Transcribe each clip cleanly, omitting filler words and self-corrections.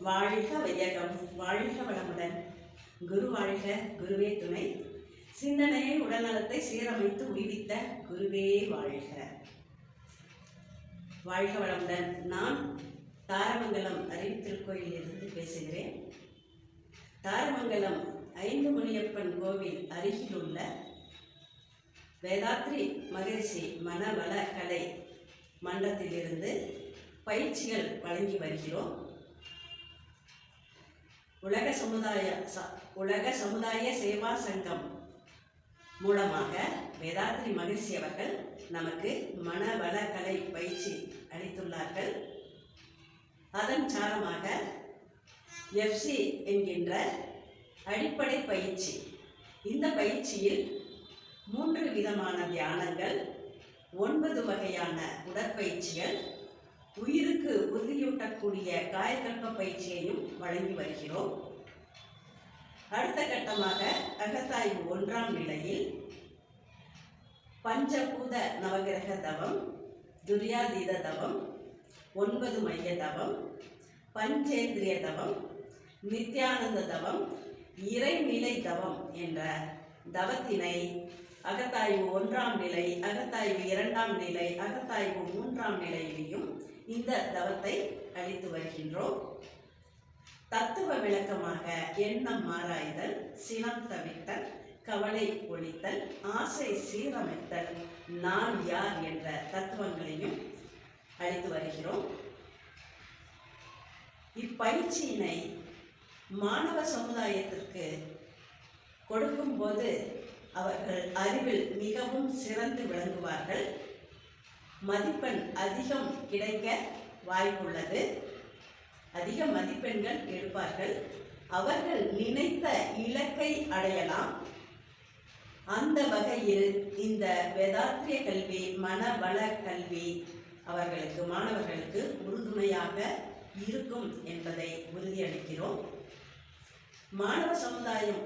வாழ்க வையகம், வாழ்க வளமுடன். குரு வாழ்க, குருவே துணை. சிந்தனையை உடல்நலத்தை சீரமைத்து உய்வித்த குருவே வாழ்க. வாழ்க வளமுடன். நான் தாரமங்கலம் அறிவித்திருக்கோயிலிருந்து பேசுகிறேன். தாரமங்கலம் ஐந்துமணியப்பன் கோவில் அருகில் உள்ள வேதாத்ரி மகரிஷி மனவள கலை மன்றத்திலிருந்து பயிற்சிகள் வழங்கி வருகிறோம். உலக சமுதாய சேவா சங்கம் மூலமாக வேதாத்ரி மகரிஷி அவர்கள் நமக்கு மனவள கலை பயிற்சி அளித்துள்ளார்கள். அதன் சாரமாக FC என்கின்ற அடிப்படை பயிற்சி. இந்த பயிற்சியில் 3 விதமான தியானங்கள், 9 வகையான உடற்பயிற்சிகள், உயிருக்கு உறுதியூட்டக்கூடிய காயகல்ப பயிற்சியையும் வழங்கி வருகிறோம். அடுத்த கட்டமாக அகத்தாய்வு 1ஆம் நிலையில் பஞ்சபூத நவகிரக தவம், துரியாதீத தவம், 9 மைய தவம், பஞ்சேந்திரிய தவம், நித்யானந்த தவம், இறைநிலை தவம் என்ற தவத்தினை அகத்தாய்வு 1ஆம் நிலை, அகத்தாய்வு 2ஆம் நிலை, அகத்தாய்வு 3ஆம் நிலையிலையும் இந்த தவத்தை அளித்து வருகின்றோம். தத்துவ விளக்கமாக எண்ணம் மாறாய்தல், சினம் தவிர்த்தல், கவலை ஒழித்தல், ஆசை சீரமைத்தல், நான் யார் என்ற தத்துவங்களையும் அளித்து வருகிறோம். இப்பயிற்சியினை மாணவ சமுதாயத்திற்கு கொடுக்கும்போது அவர்கள் அறிவில் மிகவும் சிறந்து விளங்குவார்கள். மதிப்பெண் அதிகம் கிடைக்க வாய்ப்புள்ளது. அதிக மதிப்பெண்கள் எடுப்பார்கள். அவர்கள் நினைத்த இலக்கை அடையலாம். அந்த வகையில் இந்த வேதாத்திரிய கல்வி, மனவள கல்வி அவர்களுக்கு, மாணவர்களுக்கு உறுதுணையாக இருக்கும் என்பதை உறுதியளிக்கிறோம். மாணவ சமுதாயம்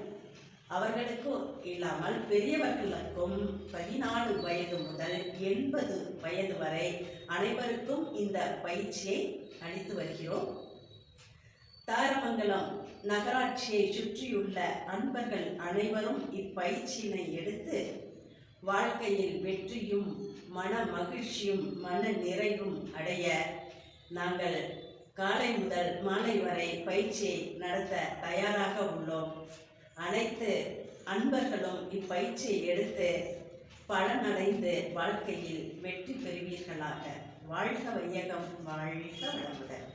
அவர்களுக்கும் இல்லாமல் பெரியவர்களுக்கும் 14 வயது முதல் 80 வயது வரை அனைவருக்கும் இந்த பயிற்சியை அளித்து வருகிறோம். தாரமங்கலம் நகராட்சியை சுற்றியுள்ள அன்பர்கள் அனைவரும் இப்பயிற்சியினை எடுத்து வாழ்க்கையில் வெற்றியும் மன மகிழ்ச்சியும் மன நிறைவும் அடைய நாங்கள் காலை முதல் மாலை வரை பயிற்சியை நடத்த தயாராக உள்ளோம். அனைத்து அன்பர்களும் இப்பயிற்சியை எடுத்து பலனடைந்து வாழ்க்கையில் வெற்றி பெறுவீர்களாக. வாழ்க வையகம், வாழ்க வளமுடன்.